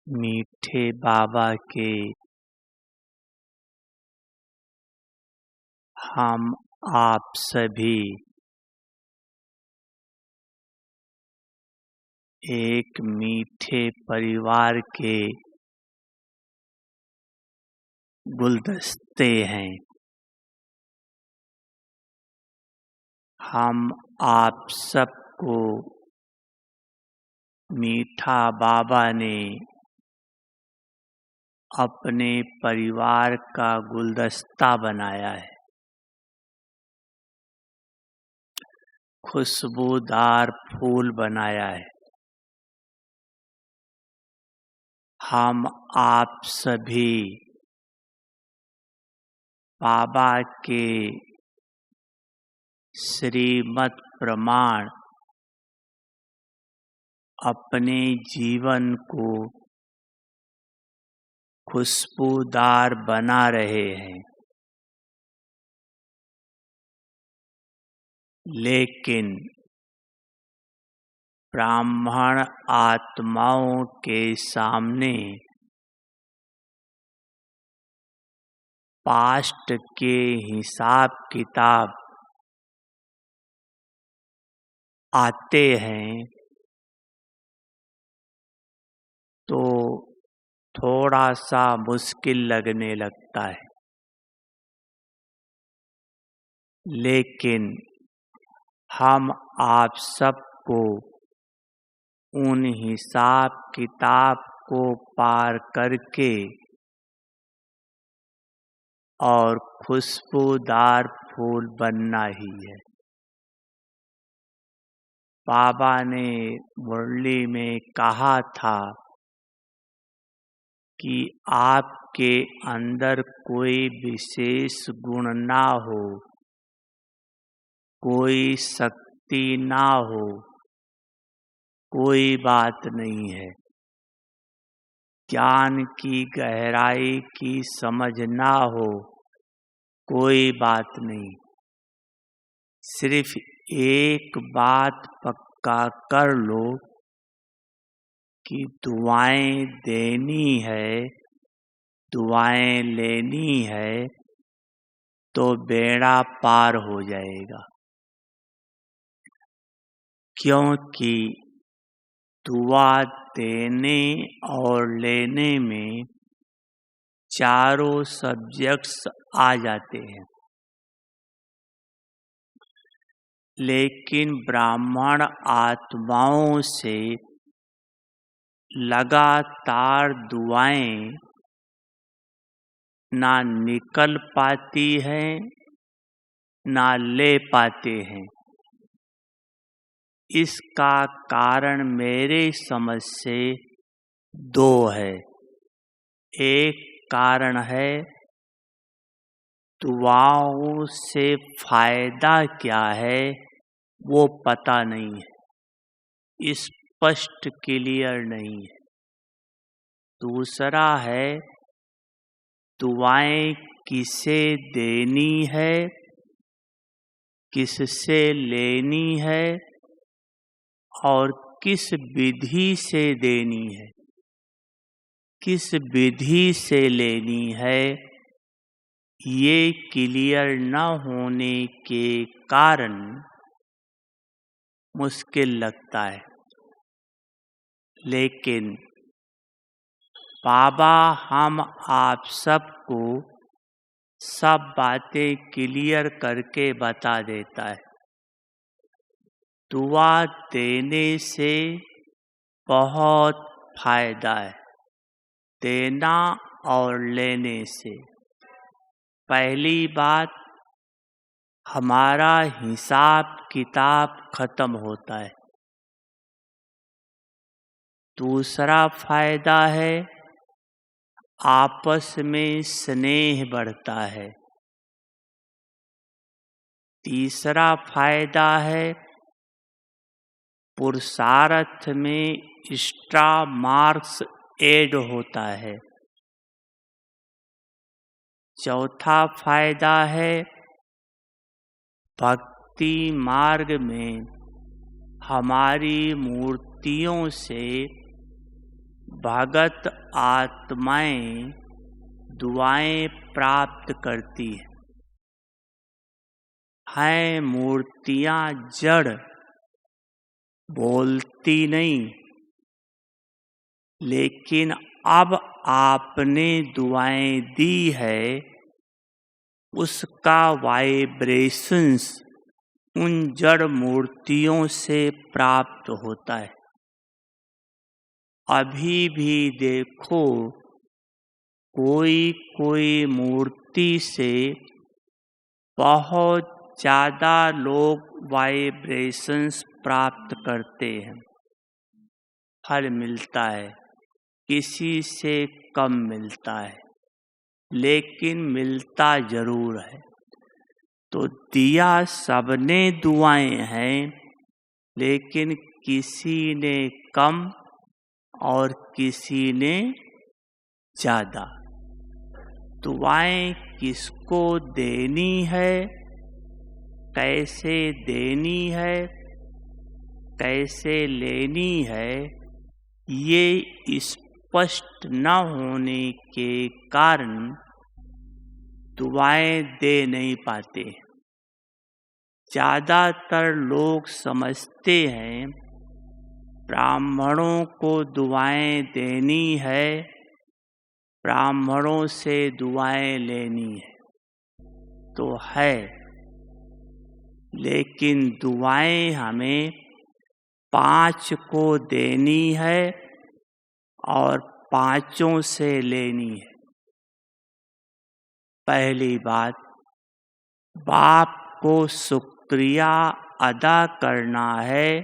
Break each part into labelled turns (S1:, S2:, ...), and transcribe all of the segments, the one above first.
S1: मीठे बाबा के हम आप सभी एक मीठे परिवार के गुलदस्ते हैं। हम आप सबको मीठा बाबा ने अपने परिवार का गुलदस्ता बनाया है। खुशबूदार फूल बनाया है। हम आप सभी बाबा के श्रीमत प्रमाण अपने जीवन को खुशबूदार बना रहे हैं। लेकिन ब्राह्मण आत्माओं के सामने पास्ट के हिसाब किताब आते हैं तो थोड़ा सा मुश्किल लगने लगता है। लेकिन हम आप सबको उन हिसाब किताब को पार करके और खुशबूदार फूल बनना ही है। बाबा ने मुरली में कहा था कि आपके अंदर कोई विशेष गुण ना हो, कोई शक्ति ना हो, कोई बात नहीं है। ज्ञान की गहराई की समझ ना हो, कोई बात नहीं। सिर्फ एक बात पक्का कर लो कि दुआएं देनी है, दुआएं लेनी है तो बेड़ा पार हो जाएगा। क्योंकि दुआ देने और लेने में चारों सब्जेक्ट्स आ जाते हैं। लेकिन ब्राह्मण आत्माओं से लगातार दुआएं ना निकल पाती हैं, ना ले पाते हैं। इसका कारण मेरे समझ से दो है। एक कारण है दुआओं से फायदा क्या है वो पता नहीं है, स्पष्ट क्लियर नहीं है। दूसरा है दुआएं किसे देनी है, किससे लेनी है और किस विधि से देनी है, किस विधि से लेनी है, ये क्लियर न होने के कारण मुश्किल लगता है। लेकिन बाबा हम आप सबको सब बातें क्लियर करके बता देता है। दुआ देने से बहुत फायदा है, देना और लेने से। पहली बात, हमारा हिसाब किताब खत्म होता है। दूसरा फायदा है आपस में स्नेह बढ़ता है। तीसरा फायदा है पुरुषार्थ में एक्स्ट्रा मार्क्स ऐड होता है। चौथा फायदा है भक्ति मार्ग में हमारी मूर्तियों से भगत आत्माएं दुआएं प्राप्त करती हैं। मूर्तियां जड़, बोलती नहीं, लेकिन अब आपने दुआएं दी है, उसका वाइब्रेशंस उन जड़ मूर्तियों से प्राप्त होता है। अभी भी देखो, कोई कोई मूर्ति से बहुत ज़्यादा लोग वाइब्रेशंस प्राप्त करते हैं, फल मिलता है, किसी से कम मिलता है, लेकिन मिलता जरूर है। तो दिया सबने दुआएं हैं, लेकिन किसी ने कम और किसी ने ज़्यादा। दुआएं किसको देनी है, कैसे देनी है, कैसे लेनी है, ये स्पष्ट न होने के कारण दुआएं दे नहीं पाते। ज़्यादातर लोग समझते हैं ब्राह्मणों को दुआएं देनी है, ब्राह्मणों से दुआएं लेनी है। तो है, लेकिन दुआएं हमें 5 को देनी है और 5 से लेनी है। पहली बात, बाप को शुक्रिया अदा करना है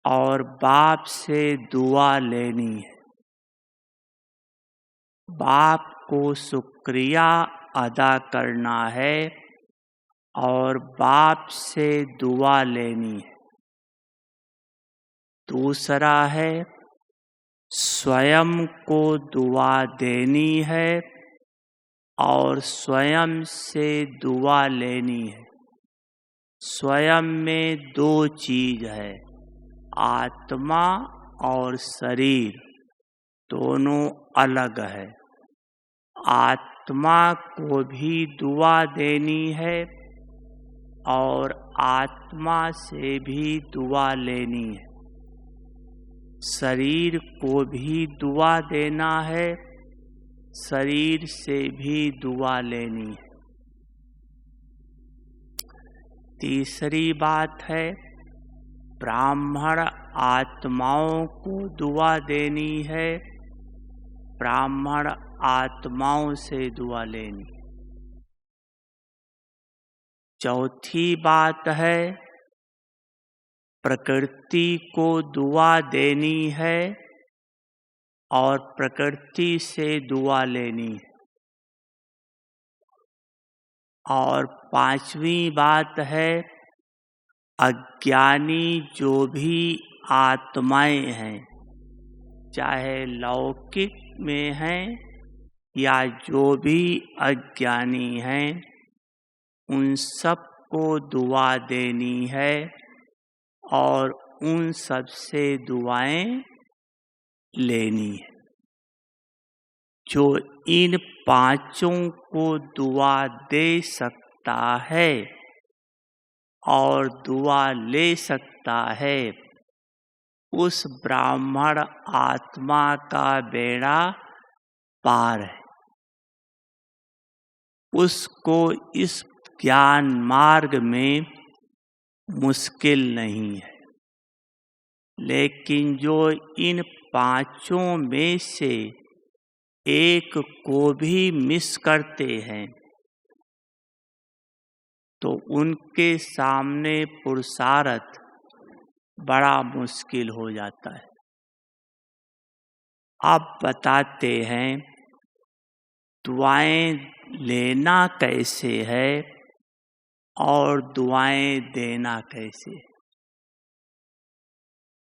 S1: और बाप से दुआ लेनी है। बाप को शुक्रिया अदा करना है और बाप से दुआ लेनी है। दूसरा है, स्वयं को दुआ देनी है और स्वयं से दुआ लेनी है। स्वयं में 2 चीज है, आत्मा और शरीर दोनों अलग है। आत्मा को भी दुआ देनी है और आत्मा से भी दुआ लेनी है। शरीर को भी दुआ देना है, शरीर से भी दुआ लेनी है। तीसरी बात है, ब्राह्मण आत्माओं को दुआ देनी है, ब्राह्मण आत्माओं से दुआ लेनी। चौथी बात है, प्रकृति को दुआ देनी है और प्रकृति से दुआ लेनी है। और 5वीं बात है, अज्ञानी जो भी आत्माएं हैं, चाहे लौकिक में हैं या जो भी अज्ञानी हैं, उन सबको दुआ देनी है और उन सब से दुआएं लेनी है। जो इन 5 को दुआ दे सकता है और दुआ ले सकता है, उस ब्राह्मण आत्मा का बेड़ा पार है। उसको इस ज्ञान मार्ग में मुश्किल नहीं है। लेकिन जो इन 5 में से एक को भी मिस करते हैं, तो उनके सामने पुरुषार्थ बड़ा मुश्किल हो जाता है। अब बताते हैं दुआएं लेना कैसे है और दुआएं देना कैसे।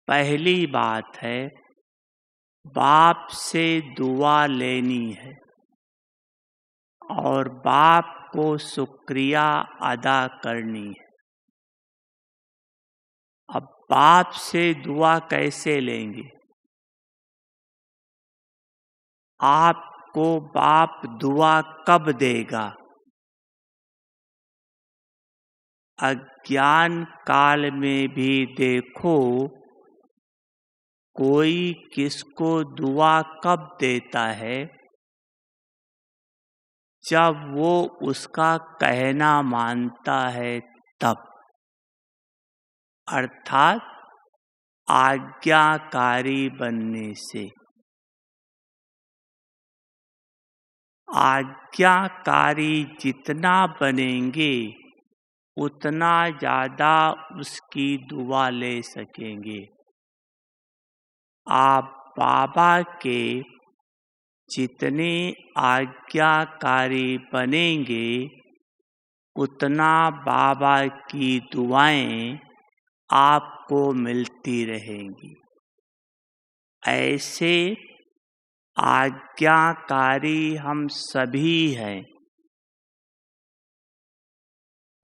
S1: पहली बात है, बाप से दुआ लेनी है और बाप को शुक्रिया अदा करनी है। अब बाप से दुआ कैसे लेंगे? आपको बाप दुआ कब देगा? अज्ञान काल में भी देखो कोई किसको दुआ कब देता है? जब वो उसका कहना मानता है तब, अर्थात आज्ञाकारी बनने से। आज्ञाकारी जितना बनेंगे उतना ज़्यादा उसकी दुआ ले सकेंगे। आप बाबा के जितने आज्ञाकारी बनेंगे उतना बाबा की दुआएं आपको मिलती रहेंगी। ऐसे आज्ञाकारी हम सभी हैं।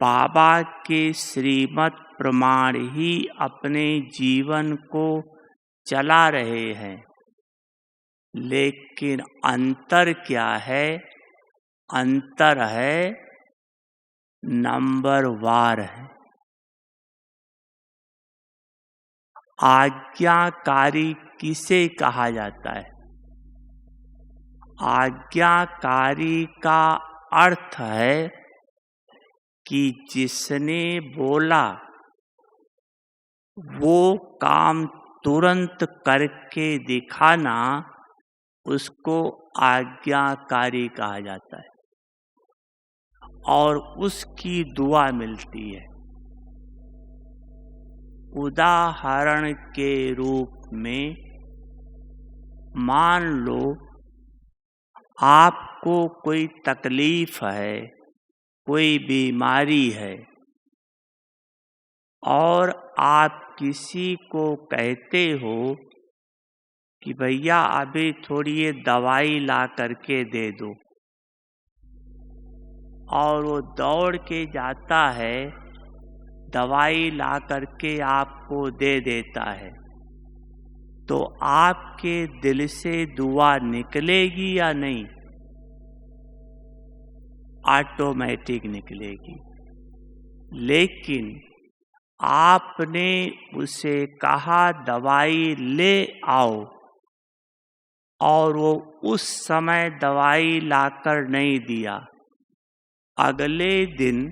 S1: बाबा के श्रीमत प्रमाण ही अपने जीवन को चला रहे हैं, लेकिन अंतर क्या है? अंतर है नंबरवार है। आज्ञाकारी किसे कहा जाता है? आज्ञाकारी का अर्थ है कि जिसने बोला वो काम तुरंत करके दिखाना, उसको आज्ञाकारी कहा जाता है और उसकी दुआ मिलती है। उदाहरण के रूप में मान लो आपको कोई तकलीफ है, कोई बीमारी है और आप किसी को कहते हो कि भैया अभी थोड़ी ये दवाई ला करके दे दो, और वो दौड़ के जाता है, दवाई ला करके आपको दे देता है, तो आपके दिल से दुआ निकलेगी या नहीं? ऑटोमेटिक निकलेगी। लेकिन आपने उसे कहा दवाई ले आओ और वो उस समय दवाई लाकर नहीं दिया, अगले दिन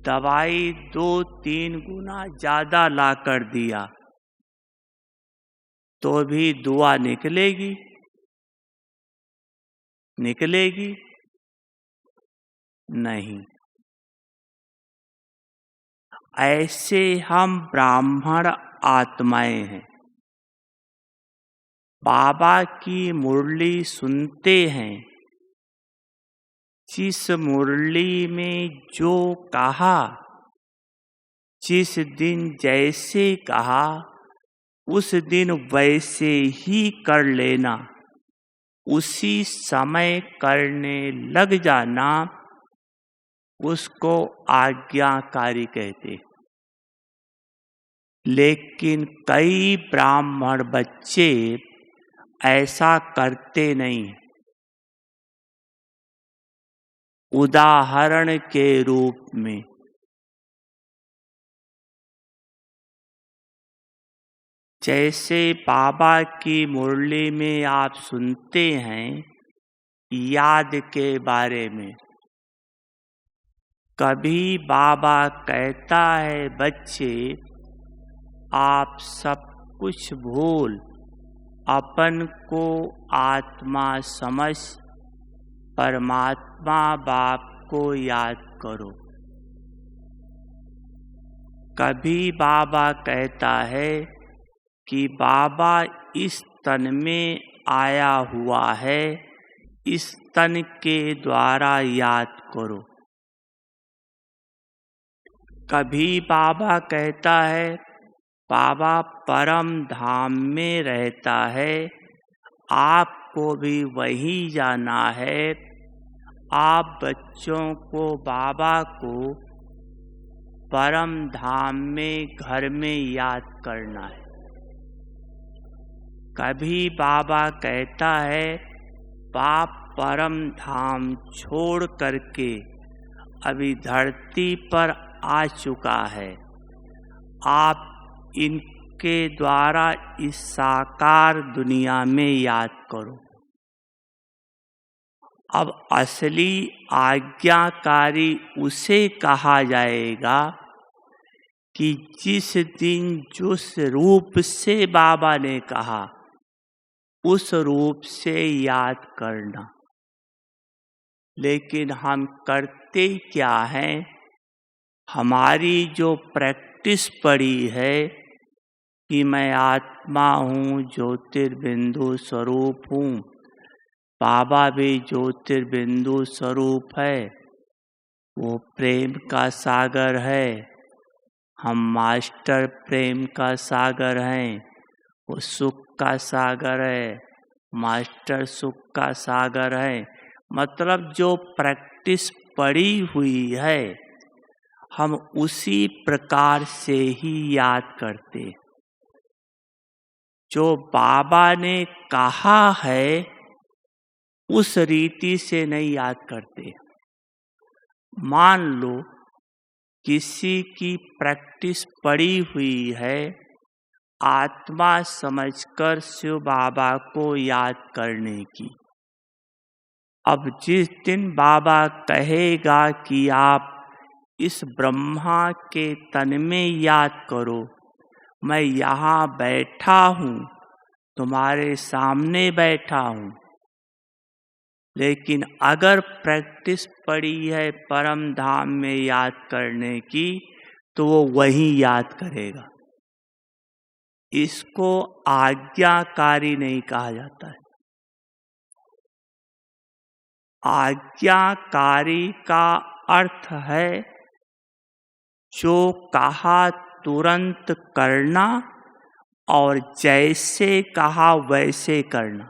S1: दवाई 2-3 गुना ज़्यादा लाकर दिया, तो भी दुआ निकलेगी? निकलेगी? नहीं। ऐसे हम ब्राह्मण आत्माएं हैं। बाबा की मुरली सुनते हैं। जिस मुरली में जो कहा, जिस दिन जैसे कहा, उस दिन वैसे ही कर लेना, उसी समय करने लग जाना, उसको आज्ञाकारी कहते। लेकिन कई ब्राह्मण बच्चे ऐसा करते नहीं। उदाहरण के रूप में जैसे बाबा की मुरली में आप सुनते हैं याद के बारे में, कभी बाबा कहता है बच्चे आप सब कुछ भूल अपन को आत्मा समझ परमात्मा बाप को याद करो। कभी बाबा कहता है कि बाबा इस तन में आया हुआ है, इस तन के द्वारा याद करो। कभी बाबा कहता है बाबा परम धाम में रहता है, आपको भी वहीं जाना है। आप बच्चों को बाबा को परम धाम में घर में याद करना है। कभी बाबा कहता है बाप परम धाम छोड़ करके अभी धरती पर आ चुका है। आप इनके द्वारा इस साकार दुनिया में याद करो। अब असली आज्ञाकारी उसे कहा जाएगा कि जिस दिन जिस रूप से बाबा ने कहा उस रूप से याद करना। लेकिन हम करते क्या हैं? हमारी जो प्रैक्टिस पड़ी है कि मैं आत्मा हूँ, ज्योतिर्बिंदु स्वरूप हूँ, बाबा भी ज्योतिर्बिंदु स्वरूप है, वो प्रेम का सागर है, हम मास्टर प्रेम का सागर हैं, वो सुख का सागर है, मास्टर सुख का सागर है। मतलब जो प्रैक्टिस पड़ी हुई है हम उसी प्रकार से ही याद करते। जो बाबा ने कहा है उस रीति से नहीं याद करते। मान लो किसी की प्रैक्टिस पड़ी हुई है आत्मा समझकर शिव बाबा को याद करने की। अब जिस दिन बाबा कहेगा कि आप इस ब्रह्मा के तन में याद करो, मैं यहाँ बैठा हूँ, तुम्हारे सामने बैठा हूँ, लेकिन अगर प्रैक्टिस पड़ी है परम धाम में याद करने की तो वो वहीं याद करेगा। इसको आज्ञाकारी नहीं कहा जाता है। आज्ञाकारी का अर्थ है जो कहा तुरंत करना और जैसे कहा वैसे करना।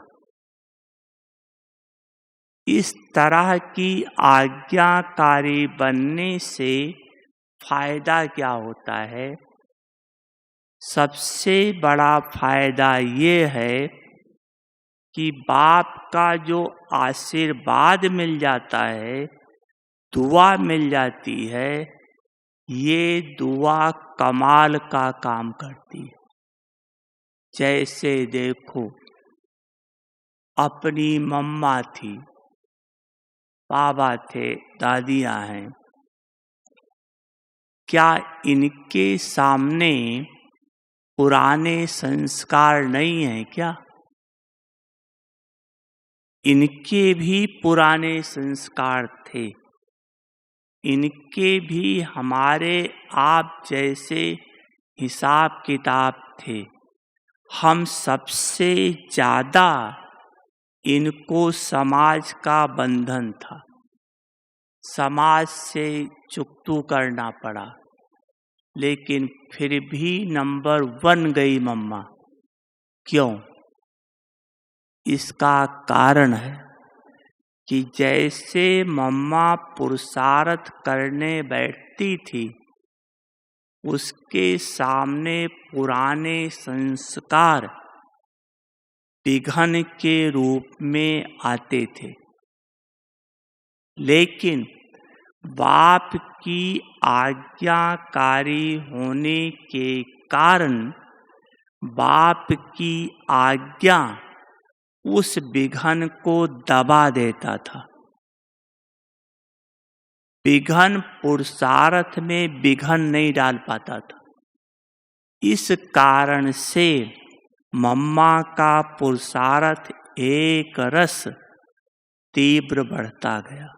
S1: इस तरह की आज्ञाकारी बनने से फायदा क्या होता है? सबसे बड़ा फायदा ये है कि बाप का जो आशीर्वाद मिल जाता है, दुआ मिल जाती है, ये दुआ कमाल का काम करती है। जैसे देखो, अपनी मम्मा थी, बाबा थे, दादियाँ हैं, क्या इनके सामने पुराने संस्कार नहीं हैं क्या? इनके भी पुराने संस्कार थे, इनके भी हमारे आप जैसे हिसाब किताब थे। हम सबसे ज़्यादा इनको समाज का बंधन था, समाज से चुकतू करना पड़ा, लेकिन फिर भी नंबर 1 गई मम्मा। क्यों? इसका कारण है कि जैसे मम्मा पुरुषार्थ करने बैठती थी, उसके सामने पुराने संस्कार विघन के रूप में आते थे। लेकिन बाप की आज्ञाकारी होने के कारण बाप की आज्ञा उस विघन को दबा देता था। विघन पुरुषार्थ में विघन नहीं डाल पाता था। इस कारण से मम्मा का पुरुषार्थ एक रस तीव्र बढ़ता गया।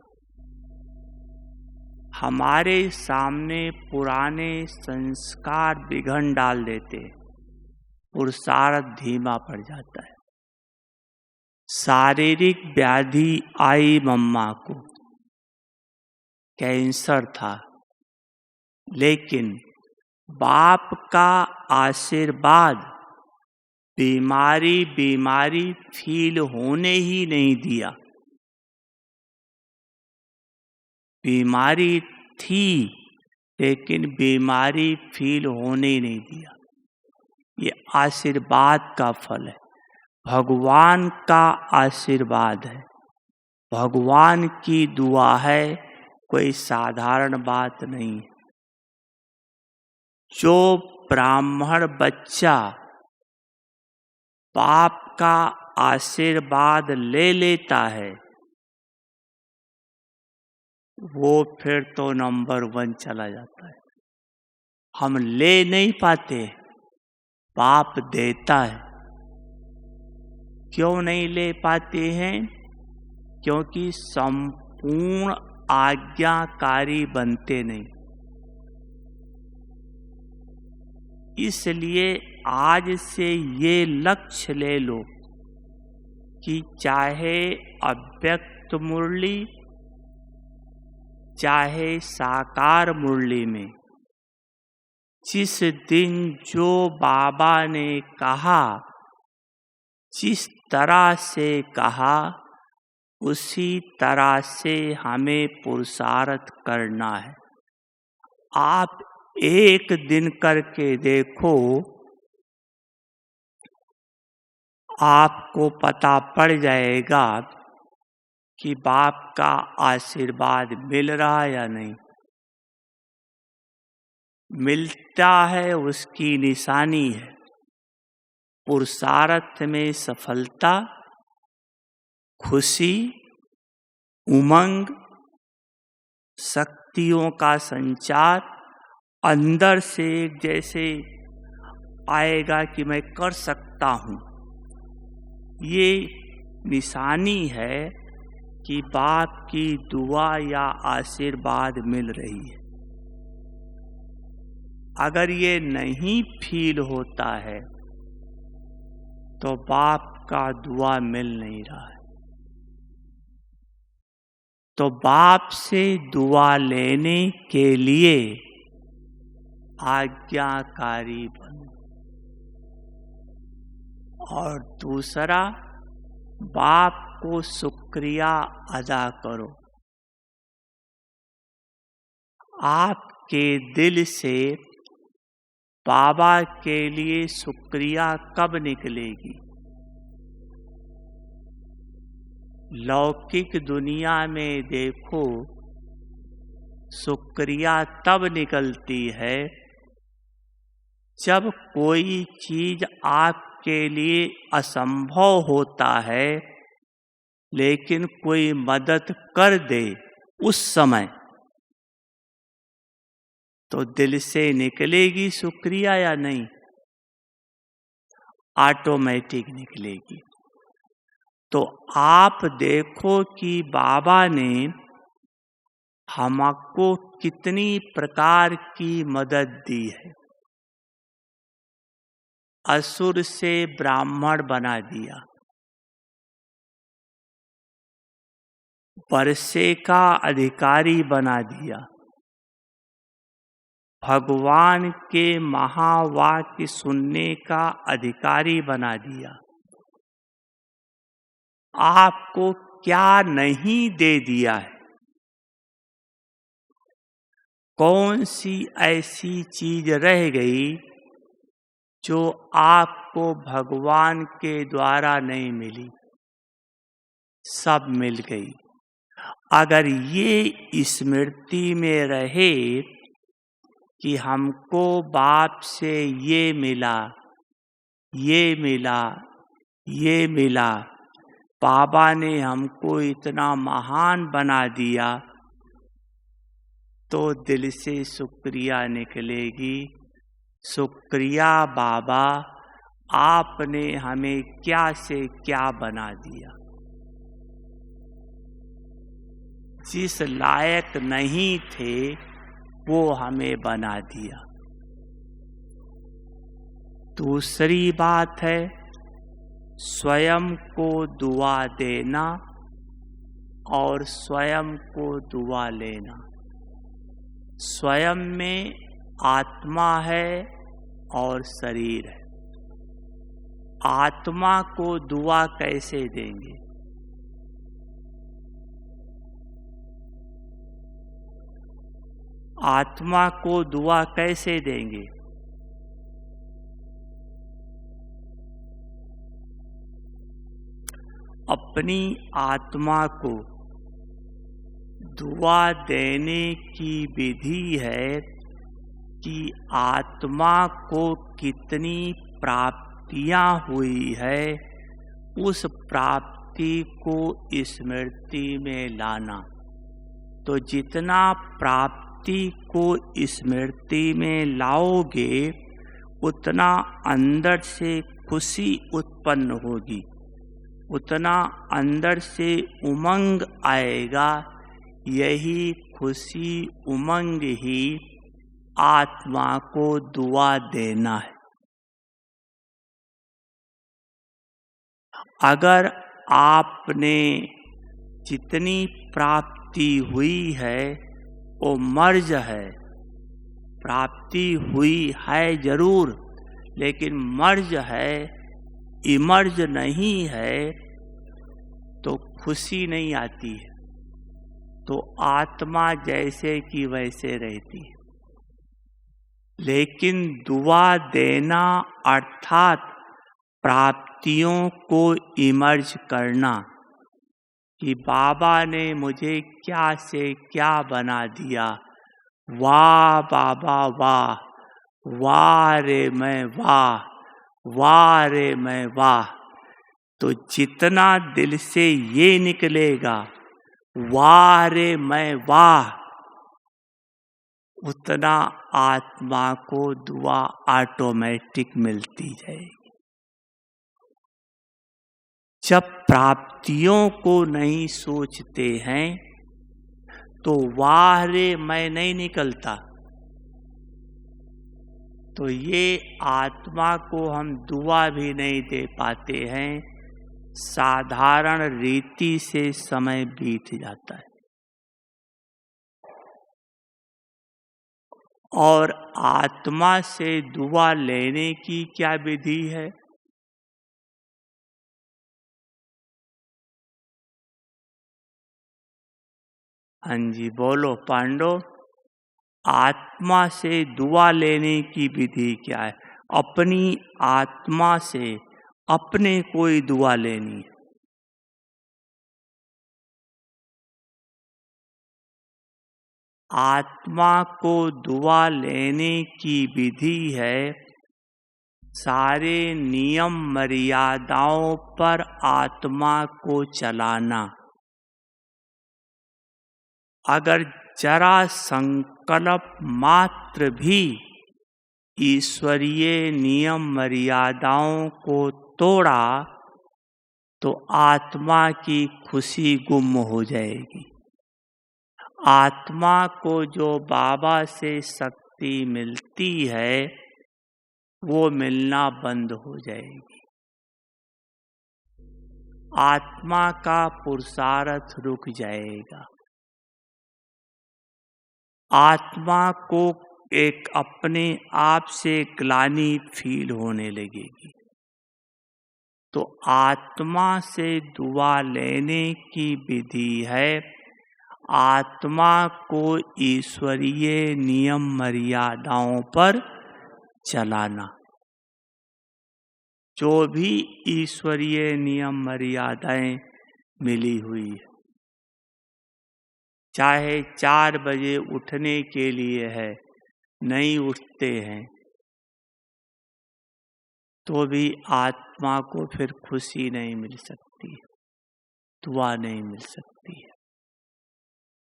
S1: हमारे सामने पुराने संस्कार विघन डाल देते, पुरुषार्थ धीमा पड़ जाता है। शारीरिक व्याधि आई मम्मा को, कैंसर था, लेकिन बाप का आशीर्वाद बीमारी फील होने ही नहीं दिया। बीमारी थी लेकिन बीमारी फील होने ही नहीं दिया। ये आशीर्वाद का फल है, भगवान का आशीर्वाद है। भगवान की दुआ है, कोई साधारण बात नहीं। जो ब्राह्मण बच्चा बाप का आशीर्वाद ले लेता है वो फिर तो नंबर 1 चला जाता है। हम ले नहीं पाते, बाप देता है। क्यों नहीं ले पाते हैं? क्योंकि संपूर्ण आज्ञाकारी बनते नहीं। इसलिए आज से ये लक्ष्य ले लो कि चाहे अव्यक्त मुरली चाहे साकार मुरली में जिस दिन जो बाबा ने कहा, जिस तरह से कहा, उसी तरह से हमें पुरुषार्थ करना है। आप एक दिन करके देखो, आपको पता पड़ जाएगा कि बाप का आशीर्वाद मिल रहा या नहीं। मिलता है उसकी निशानी है। पुरुषार्थ में सफलता, खुशी, उमंग, शक्तियों का संचार अंदर से एक जैसे आएगा कि मैं कर सकता हूँ। ये निशानी है कि बाप की दुआ या आशीर्वाद मिल रही है। अगर ये नहीं फील होता है तो बाप का दुआ मिल नहीं रहा है। तो बाप से दुआ लेने के लिए आज्ञाकारी बनो। और दूसरा, बाप को शुक्रिया अदा करो। आपके दिल से बाबा के लिए शुक्रिया कब निकलेगी? लौकिक दुनिया में देखो, शुक्रिया तब निकलती है जब कोई चीज आपके लिए असंभव होता है, लेकिन कोई मदद कर दे उस समय तो दिल से निकलेगी शुक्रिया या नहीं? ऑटोमेटिक निकलेगी। तो आप देखो कि बाबा ने हमको कितनी प्रकार की मदद दी है। असुर से ब्राह्मण बना दिया, वर्षे का अधिकारी बना दिया, भगवान के महावाक्य सुनने का अधिकारी बना दिया। आपको क्या नहीं दे दिया है? कौन सी ऐसी चीज रह गई जो आपको भगवान के द्वारा नहीं मिली? सब मिल गई। अगर ये स्मृति में रहे कि हमको बाप से ये मिला, ये मिला, ये मिला, बाबा ने हमको इतना महान बना दिया, तो दिल से शुक्रिया निकलेगी। शुक्रिया बाबा, आपने हमें क्या से क्या बना दिया। जिस लायक नहीं थे वो हमें बना दिया। दूसरी बात है स्वयं को दुआ देना और स्वयं को दुआ लेना। स्वयं में आत्मा है और शरीर है। आत्मा को दुआ कैसे देंगे? आत्मा को दुआ कैसे देंगे? अपनी आत्मा को दुआ देने की विधि है कि आत्मा को कितनी प्राप्तियां हुई है, उस प्राप्ति को स्मृति में लाना। तो जितना प्राप्ति को स्मृति में लाओगे, उतना अंदर से खुशी उत्पन्न होगी, उतना अंदर से उमंग आएगा। यही खुशी उमंग ही आत्मा को दुआ देना है। अगर आपने जितनी प्राप्ति हुई है वो मर्ज है, प्राप्ति हुई है जरूर, लेकिन मर्ज है, इमर्ज नहीं है, तो खुशी नहीं आती है। तो आत्मा जैसे कि वैसे रहती है। लेकिन दुआ देना अर्थात प्राप्तियों को इमर्ज करना कि बाबा ने मुझे क्या से क्या बना दिया, वाह बाबा वाह, वाह रे मैं वाह, वाह रे मैं वाह। तो जितना दिल से ये निकलेगा वाह रे मैं वाह, उतना आत्मा को दुआ ऑटोमेटिक मिलती जाएगी। जब प्राप्तियों को नहीं सोचते हैं तो वाह रे मैं नहीं निकलता। तो ये आत्मा को हम दुआ भी नहीं दे पाते हैं, साधारण रीति से समय बीत जाता है। और आत्मा से दुआ लेने की क्या विधि है? हाँ जी, बोलो पांडो। आत्मा से दुआ लेने की विधि क्या है? अपनी आत्मा से अपने कोई दुआ लेनी है। आत्मा को दुआ लेने की विधि है सारे नियम मर्यादाओं पर आत्मा को चलाना। अगर जरा संकल्प मात्र भी ईश्वरीय नियम मर्यादाओं को तोड़ा तो आत्मा की खुशी गुम हो जाएगी। आत्मा को जो बाबा से शक्ति मिलती है वो मिलना बंद हो जाएगी। आत्मा का पुरुषार्थ रुक जाएगा। आत्मा को एक अपने आप से ग्लानि फील होने लगेगी। तो आत्मा से दुआ लेने की विधि है आत्मा को ईश्वरीय नियम मर्यादाओं पर चलाना। जो भी ईश्वरीय नियम मर्यादाएं मिली हुई है, चाहे 4 बजे उठने के लिए है, नहीं उठते हैं तो भी आत्मा को फिर खुशी नहीं मिल सकती, दुआ नहीं मिल सकती है।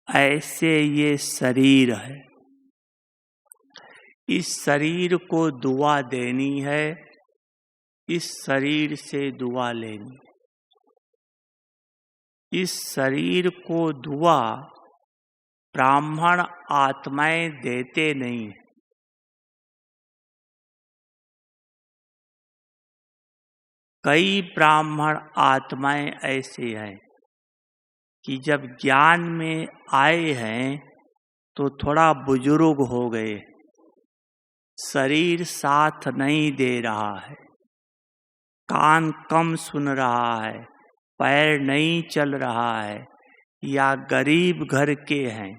S1: ऐसे ये शरीर है, इस शरीर को दुआ देनी है, इस शरीर से दुआ लेनी है। इस शरीर को दुआ ब्राह्मण आत्माएं देते नहीं। कई ब्राह्मण आत्माएं ऐसे हैं कि जब ज्ञान में आए हैं तो थोड़ा बुजुर्ग हो गए, शरीर साथ नहीं दे रहा है, कान कम सुन रहा है, पैर नहीं चल रहा है, या गरीब घर के हैं,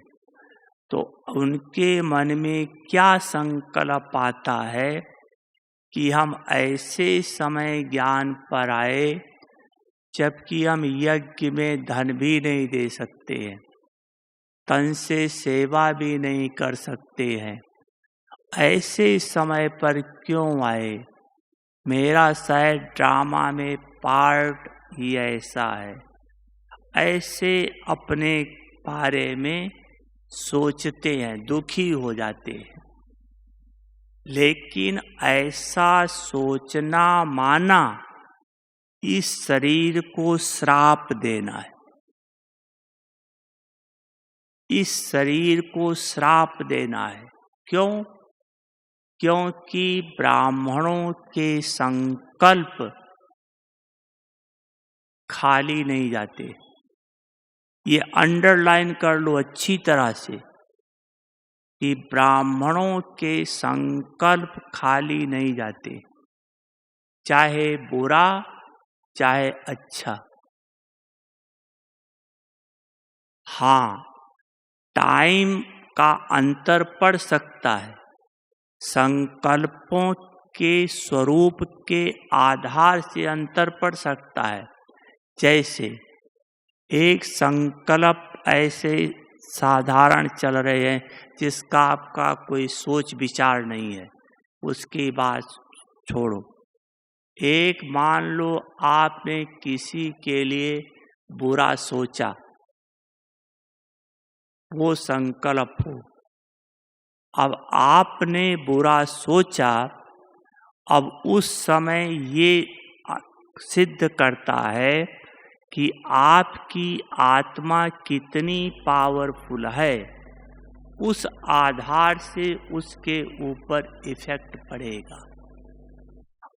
S1: तो उनके मन में क्या संकल्प आता है कि हम ऐसे समय ज्ञान पर आए जबकि हम यज्ञ में धन भी नहीं दे सकते हैं, तन से सेवा भी नहीं कर सकते हैं। ऐसे समय पर क्यों आए? मेरा शायद ड्रामा में पार्ट ही ऐसा है। ऐसे अपने बारे में सोचते हैं, दुखी हो जाते हैं। लेकिन ऐसा सोचना माना इस शरीर को श्राप देना है। इस शरीर को श्राप देना है। क्यों? क्योंकि ब्राह्मणों के संकल्प खाली नहीं जाते। ये अंडरलाइन कर लो अच्छी तरह से कि ब्राह्मणों के संकल्प खाली नहीं जाते, चाहे बुरा चाहे अच्छा। हाँ, टाइम का अंतर पड़ सकता है, संकल्पों के स्वरूप के आधार से अंतर पड़ सकता है। जैसे एक संकल्प ऐसे साधारण चल रहे हैं जिसका आपका कोई सोच विचार नहीं है, उसकी बात छोड़ो। एक मान लो आपने किसी के लिए बुरा सोचा, वो संकल्प हो। अब आपने बुरा सोचा, अब उस समय ये सिद्ध करता है कि आपकी आत्मा कितनी पावरफुल है। उस आधार से उसके ऊपर इफेक्ट पड़ेगा।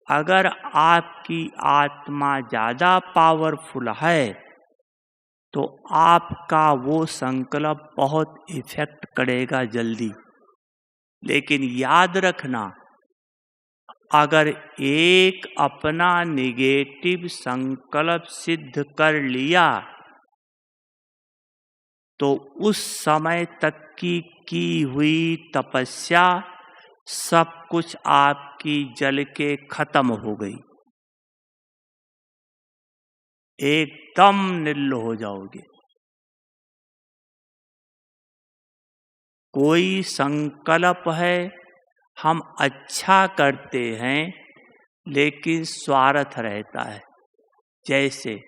S1: अगर आपकी आत्मा ज़्यादा पावरफुल है तो आपका वो संकल्प बहुत इफेक्ट करेगा जल्दी। लेकिन याद रखना, अगर एक अपना निगेटिव संकल्प सिद्ध कर लिया तो उस समय तक की हुई तपस्या सब कुछ आपकी जल के खत्म हो गई। एकदम निल्ल हो जाओगे। कोई संकल्प है, हम अच्छा करते हैं लेकिन स्वार्थ रहता है। जैसे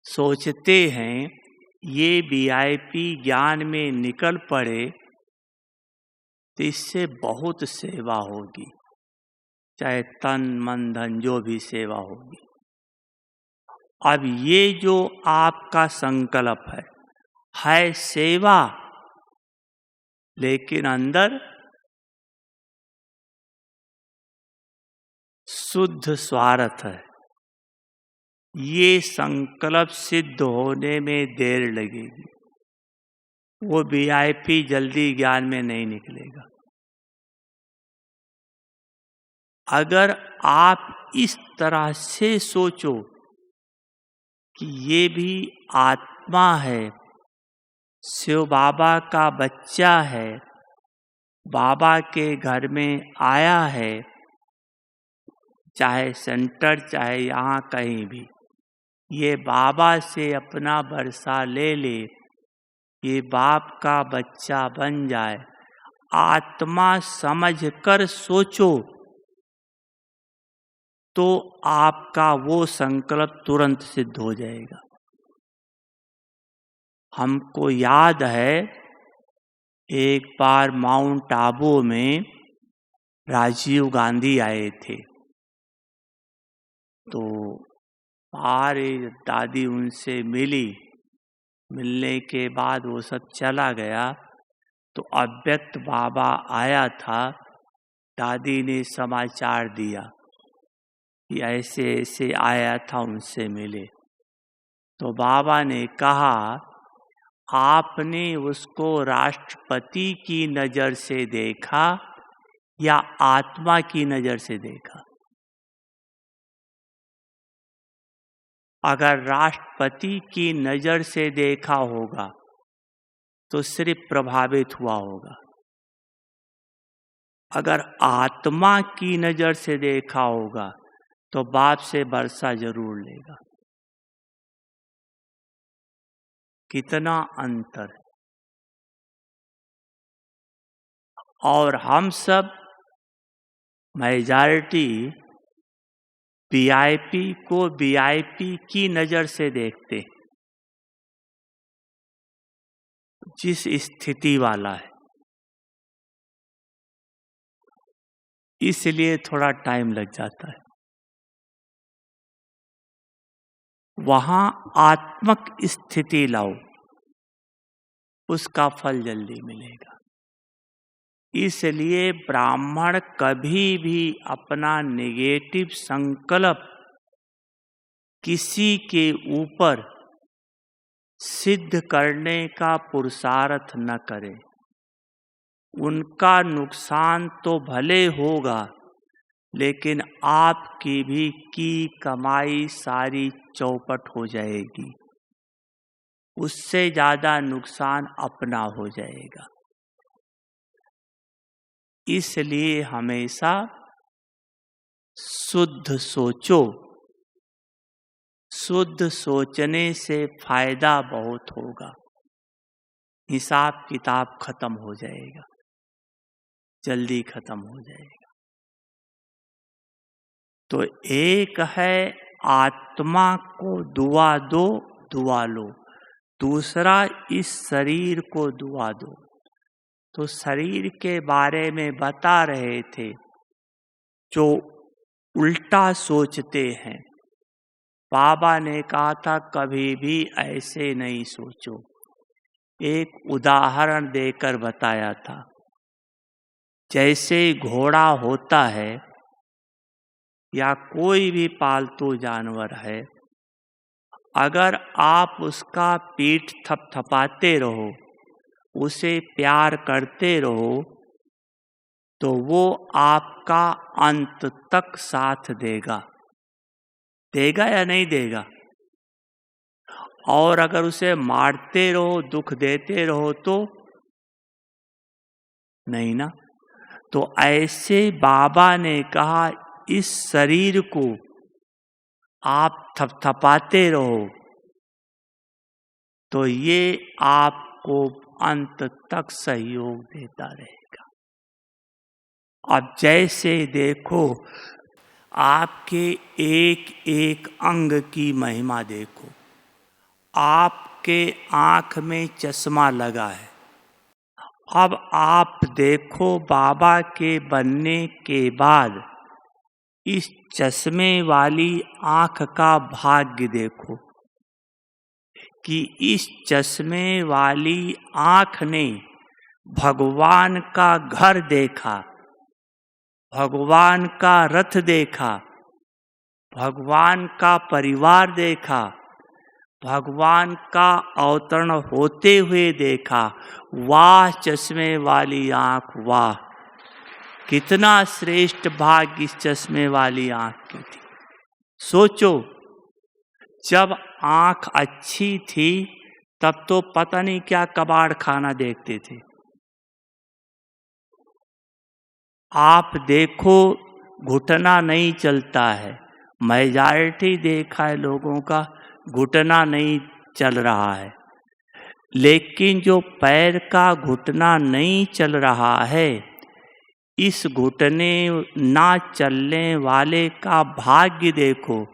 S1: सोचते हैं ये वीआईपी ज्ञान में निकल पड़े तो इससे बहुत सेवा होगी, चाहे तन मन धन जो भी सेवा होगी। अब ये जो आपका संकल्प है सेवा, लेकिन अंदर शुद्ध स्वार्थ है। ये संकल्प सिद्ध होने में देर लगेगी, वो वीआईपी जल्दी ज्ञान में नहीं निकलेगा। अगर आप इस तरह से सोचो कि ये भी आत्मा है, शिव बाबा का बच्चा है, बाबा के घर में आया है, चाहे सेंटर चाहे यहाँ कहीं भी, ये बाबा से अपना बरसा ले ले, ये बाप का बच्चा बन जाए, आत्मा समझकर सोचो तो आपका वो संकल्प तुरंत सिद्ध हो जाएगा। हमको याद है एक बार माउंट आबू में राजीव गांधी आए थे, तो सारे दादी उनसे मिली। मिलने के बाद वो सब चला गया तो अव्यक्त बाबा आया था। दादी ने समाचार दिया कि ऐसे ऐसे आया था, उनसे मिले। तो बाबा ने कहा, आपने उसको राष्ट्रपति की नज़र से देखा या आत्मा की नज़र से देखा? अगर राष्ट्रपति की नज़र से देखा होगा तो सिर्फ प्रभावित हुआ होगा। अगर आत्मा की नज़र से देखा होगा तो बाप से बरसा जरूर लेगा। कितना अंतर। और हम सब मेजॉरिटी वीआईपी को वीआईपी की नज़र से देखते, जिस स्थिति वाला है, इसलिए थोड़ा टाइम लग जाता है। वहाँ आत्मक स्थिति लाओ, उसका फल जल्दी मिलेगा। इसलिए ब्राह्मण कभी भी अपना नेगेटिव संकल्प किसी के ऊपर सिद्ध करने का पुरुषार्थ न करे। उनका नुकसान तो भले होगा, लेकिन आपकी भी की कमाई सारी चौपट हो जाएगी। उससे ज़्यादा नुकसान अपना हो जाएगा। इसलिए हमेशा शुद्ध सोचो। शुद्ध सोचने से फायदा बहुत होगा। हिसाब किताब खत्म हो जाएगा, जल्दी खत्म हो जाएगा। तो एक है आत्मा को दुआ दो, दुआ लो। दूसरा इस शरीर को दुआ दो। तो शरीर के बारे में बता रहे थे, जो उल्टा सोचते हैं। बाबा ने कहा था कभी भी ऐसे नहीं सोचो। एक उदाहरण देकर बताया था, जैसे घोड़ा होता है या कोई भी पालतू जानवर है, अगर आप उसका पीठ थपथपाते रहो, उसे प्यार करते रहो, तो वो आपका अंत तक साथ देगा। देगा या नहीं देगा? और अगर उसे मारते रहो, दुख देते रहो तो नहीं ना। तो ऐसे बाबा ने कहा, इस शरीर को आप थपथपाते रहो तो ये आपको अंत तक सहयोग देता रहेगा। अब जैसे देखो, आपके एक एक अंग की महिमा देखो। आपके आँख में चश्मा लगा है। अब आप देखो, बाबा के बनने के बाद इस चश्मे वाली आँख का भाग्य देखो कि इस चश्मे वाली आँख ने भगवान का घर देखा, भगवान का रथ देखा, भगवान का परिवार देखा, भगवान का अवतरण होते हुए देखा। वाह चश्मे वाली आँख, वाह! कितना श्रेष्ठ भाग्य इस चश्मे वाली आँख की थी। सोचो, जब आँख अच्छी थी तब तो पता नहीं क्या कबाड़ खाना देखते थे। आप देखो, घुटना नहीं चलता है। मेजॉरिटी देखा है लोगों का, घुटना नहीं चल रहा है। लेकिन जो पैर का घुटना नहीं चल रहा है, इस घुटने ना चलने वाले का भाग्य देखो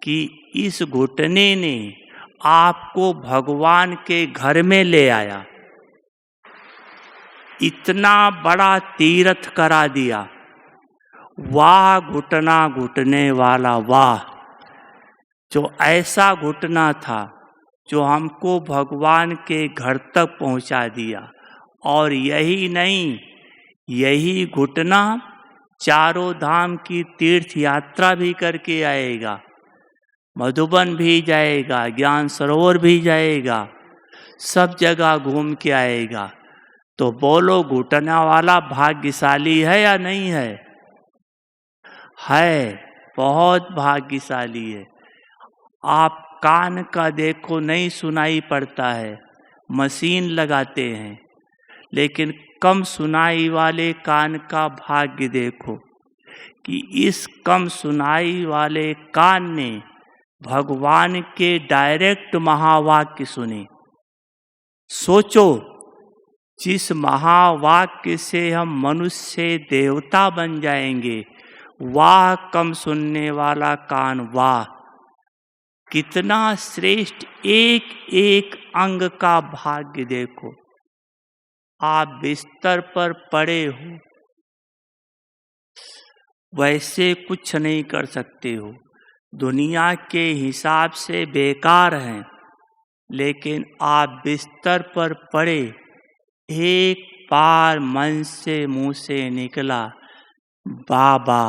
S1: कि इस घुटने ने आपको भगवान के घर में ले आया। इतना बड़ा तीर्थ करा दिया। वाह घुटना घुटने वाला, वाह! जो ऐसा घुटना था जो हमको भगवान के घर तक पहुंचा दिया। और यही नहीं, यही घुटना चारों धाम की तीर्थ यात्रा भी करके आएगा। मधुबन भी जाएगा, ज्ञान सरोवर भी जाएगा, सब जगह घूम के आएगा। तो बोलो, घुटना वाला भाग्यशाली है या नहीं है? है, बहुत भाग्यशाली है। आप कान का देखो, नहीं सुनाई पड़ता है, मशीन लगाते हैं, लेकिन कम सुनाई वाले कान का भाग्य देखो कि इस कम सुनाई वाले कान ने भगवान के डायरेक्ट महावाक्य सुने। सोचो, जिस महावाक्य से हम मनुष्य से देवता बन जाएंगे, वाह कम सुनने वाला कान वाह, कितना श्रेष्ठ एक एक अंग का भाग्य देखो। आप बिस्तर पर पड़े हो, वैसे कुछ नहीं कर सकते हो, दुनिया के हिसाब से बेकार हैं, लेकिन आप बिस्तर पर पड़े, एक बार मन से मुंह से निकला, बाबा,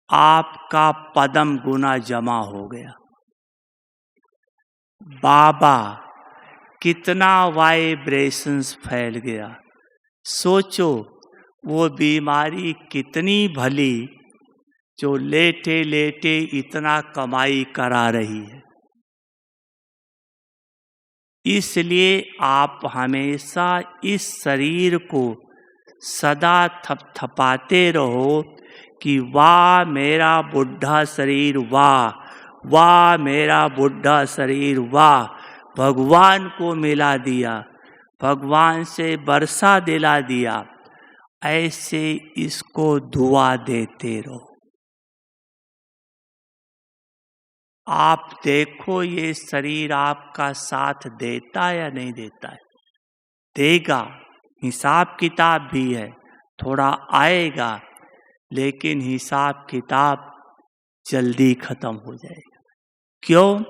S1: आपका पदम गुना जमा हो गया। बाबा, कितना वाइब्रेशंस फैल गया। सोचो, वो बीमारी कितनी भली जो लेटे लेटे इतना कमाई करा रही है। इसलिए आप हमेशा इस शरीर को सदा थपथपाते रहो कि वाह मेरा बुढ़ा शरीर, वाह वाह मेरा बुढ़ा शरीर, वाह भगवान को मिला दिया, भगवान से वर्षा दिला दिया। ऐसे इसको दुआ देते रहो। आप देखो ये शरीर आपका साथ देता है या नहीं देता है। देगा, हिसाब किताब भी है, थोड़ा आएगा, लेकिन हिसाब किताब जल्दी खत्म हो जाएगा। क्यों?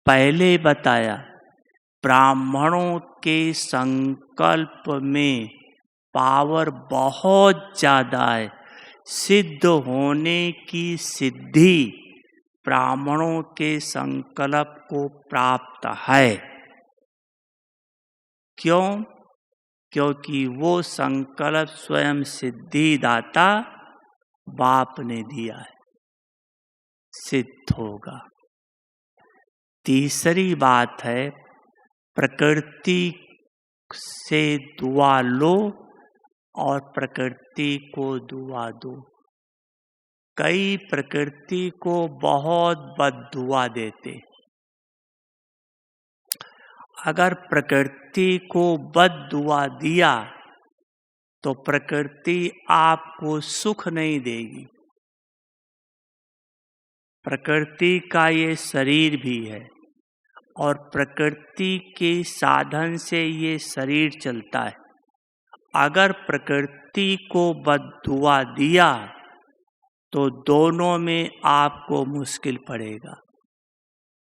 S1: पहले बताया, ब्राह्मणों के संकल्प में पावर बहुत ज्यादा है। सिद्ध होने की सिद्धि ब्राह्मणों के संकल्प को प्राप्त है। क्यों? क्योंकि वो संकल्प स्वयं सिद्धिदाता बाप ने दिया है, सिद्ध होगा। तीसरी बात है, प्रकृति से दुआ लो और प्रकृति को दुआ दो। कई प्रकृति को बहुत बद्दुआ देते। अगर प्रकृति को बद्दुआ दिया तो प्रकृति आपको सुख नहीं देगी। प्रकृति का ये शरीर भी है और प्रकृति के साधन से ये शरीर चलता है। अगर प्रकृति को बद्दुआ दिया तो दोनों में आपको मुश्किल पड़ेगा।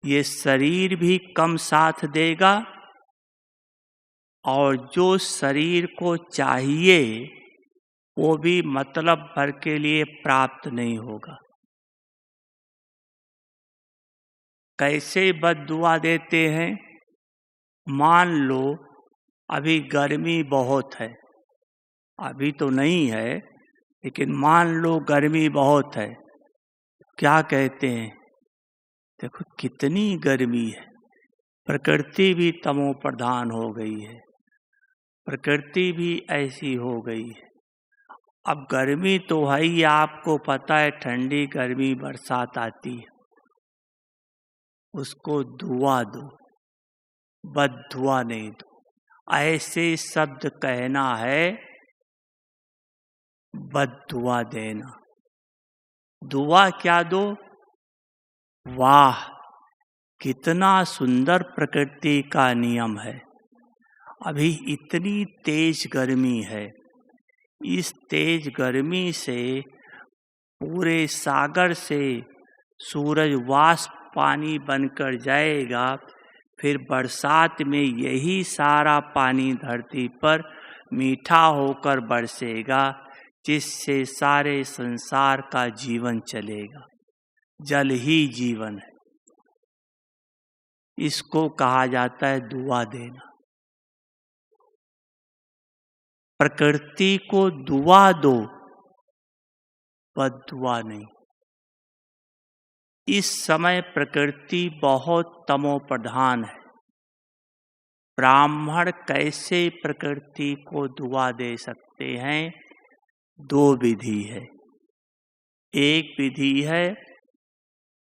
S1: ये शरीर भी कम साथ देगा और जो शरीर को चाहिए वो भी मतलब भर के लिए प्राप्त नहीं होगा। कैसे बद्दुआ देते हैं? मान लो अभी गर्मी बहुत है, अभी तो नहीं है, लेकिन मान लो गर्मी बहुत है। क्या कहते हैं? देखो कितनी गर्मी है। प्रकृति भी तमो प्रधान हो गई है, प्रकृति भी ऐसी हो गई है। अब गर्मी तो है ही, आपको पता है, ठंडी गर्मी बरसात आती है। उसको दुआ दो, बद्दुआ नहीं दो। ऐसे शब्द कहना है, बद्दुआ देना। दुआ क्या दो? वाह, कितना सुंदर प्रकृति का नियम है। अभी इतनी तेज गर्मी है, इस तेज गर्मी से पूरे सागर से सूरज वाष्प पानी बनकर जाएगा, फिर बरसात में यही सारा पानी धरती पर मीठा होकर बरसेगा, जिससे सारे संसार का जीवन चलेगा। जल ही जीवन है। इसको कहा जाता है दुआ देना। प्रकृति को दुआ दो, बद्दुआ नहीं। इस समय प्रकृति बहुत तमो प्रधान है। ब्राह्मण कैसे प्रकृति को दुआ दे सकते हैं? दो विधि है। एक विधि है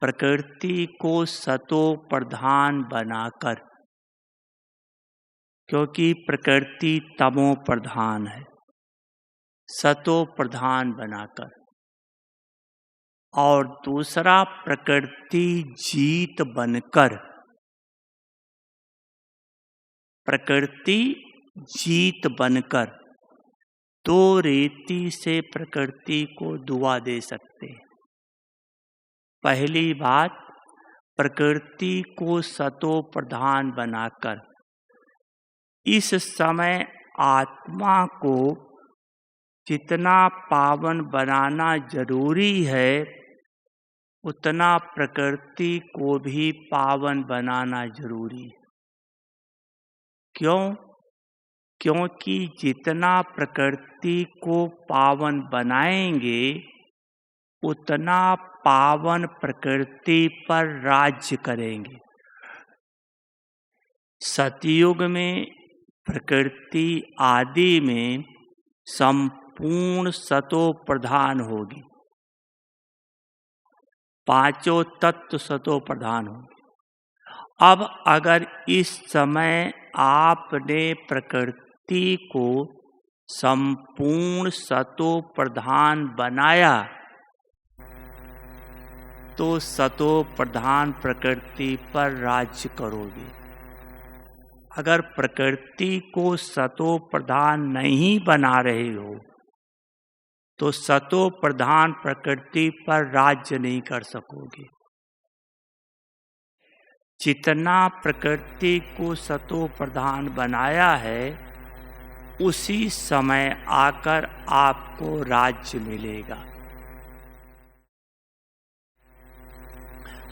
S1: प्रकृति को सतो प्रधान बनाकर, क्योंकि प्रकृति तमो प्रधान है, सतो प्रधान बनाकर। और दूसरा प्रकृति जीत बनकर, प्रकृति जीत बनकर दो रीति से प्रकृति को दुआ दे सकते हैं। पहली बात, प्रकृति को सतो प्रधान बनाकर इस समय आत्मा को जितना पावन बनाना जरूरी है, उतना प्रकृति को भी पावन बनाना जरूरी है। क्यों? क्योंकि जितना प्रकृति को पावन बनाएंगे, उतना पावन प्रकृति पर राज्य करेंगे। सतयुग में, प्रकृति आदि में संपूर्ण सतो प्रधान होगी, पांचों तत्व सतो प्रधान होंगे। अब अगर इस समय आपने प्रकृति को संपूर्ण सतो प्रधान बनाया, तो सतो प्रधान प्रकृति पर राज्य करोगे। अगर प्रकृति को सतो प्रधान नहीं बना रहे हो, तो सतो प्रधान प्रकृति पर राज्य नहीं कर सकोगे। जितना प्रकृति को सतो प्रधान बनाया है, उसी समय आकर आपको राज्य मिलेगा।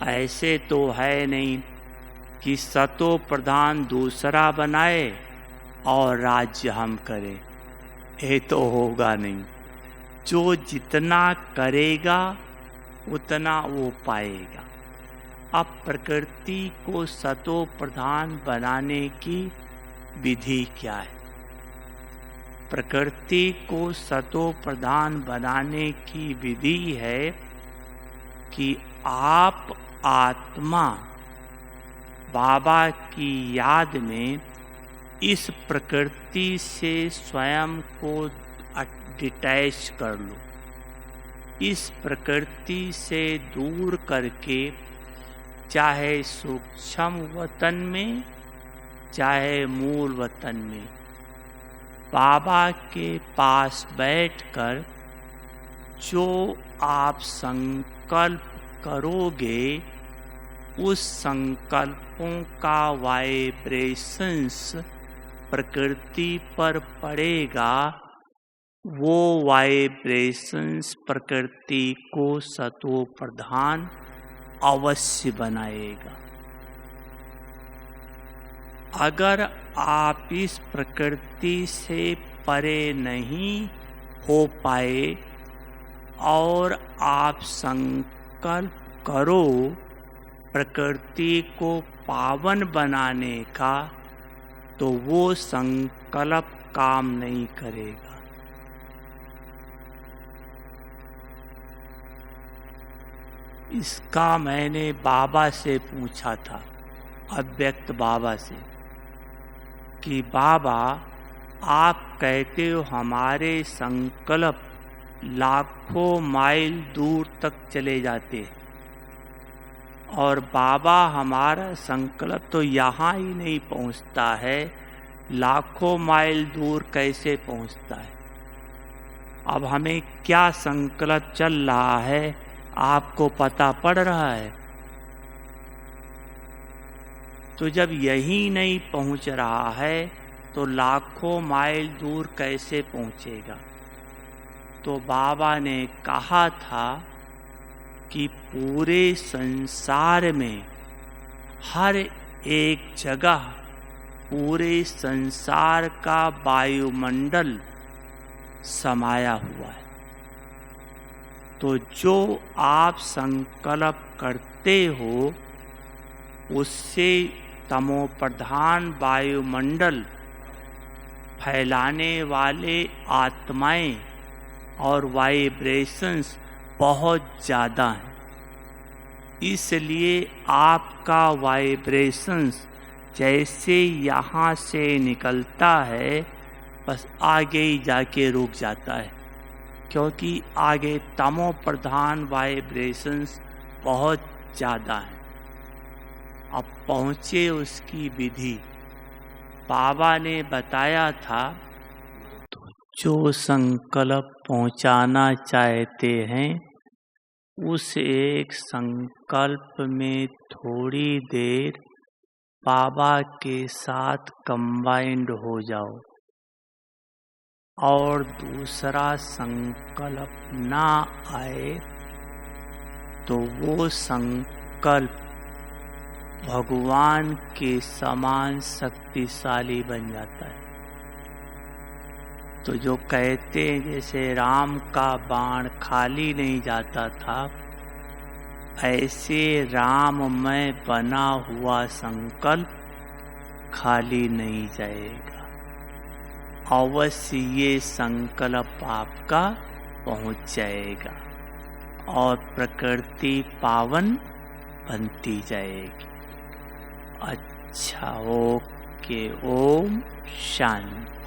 S1: ऐसे तो है नहीं कि सतो प्रधान दूसरा बनाए और राज्य हम करें, ये तो होगा नहीं। जो जितना करेगा उतना वो पाएगा। अब प्रकृति को सतो प्रधान बनाने की विधि क्या है? प्रकृति को सतो प्रधान बनाने की विधि है कि आप आत्मा बाबा की याद में इस प्रकृति से स्वयं को डिटैच कर लो। इस प्रकृति से दूर करके, चाहे सूक्ष्म वतन में, चाहे मूल वतन में, बाबा के पास बैठकर जो आप संकल्प करोगे, उस संकल्पों का वाइब्रेशंस प्रकृति पर पड़ेगा। वो वाइब्रेशंस प्रकृति को सतो प्रधान अवश्य बनाएगा। अगर आप इस प्रकृति से परे नहीं हो पाए और आप संकल्प करो प्रकृति को पावन बनाने का, तो वो संकल्प काम नहीं करेगा। इसका मैंने बाबा से पूछा था, अव्यक्त बाबा से, कि बाबा आप कहते हो हमारे संकल्प लाखों माइल दूर तक चले जाते हैं, और बाबा हमारा संकल्प तो यहाँ ही नहीं पहुँचता है, लाखों माइल दूर कैसे पहुँचता है? अब हमें क्या संकल्प चल रहा है आपको पता पड़ रहा है? तो जब यही नहीं पहुँच रहा है तो लाखों माइल दूर कैसे पहुँचेगा? तो बाबा ने कहा था कि पूरे संसार में हर एक जगह पूरे संसार का वायुमंडल समाया हुआ है। तो जो आप संकल्प करते हो, उससे तमोप्रधान वायुमंडल फैलाने वाले आत्माएं और वाइब्रेशंस बहुत ज़्यादा हैं। इसलिए आपका वाइब्रेशंस जैसे यहाँ से निकलता है बस आगे ही जाके रुक जाता है, क्योंकि आगे तमो प्रधान वाइब्रेशंस बहुत ज़्यादा हैं। अब पहुँचे उसकी विधि। बाबा ने बताया था, तो जो संकल्प पहुँचाना चाहते हैं उस एक संकल्प में थोड़ी देर बाबा के साथ कंबाइंड हो जाओ और दूसरा संकल्प ना आए तो वो संकल्प भगवान के समान शक्तिशाली बन जाता है। तो जो कहते हैं जैसे राम का बाण खाली नहीं जाता था, ऐसे राम में बना हुआ संकल्प खाली नहीं जाएगा। अवश्य ये संकल्प आपका पहुंच जाएगा और प्रकृति पावन बनती जाएगी। अच्छा, ओके, ओम शांति।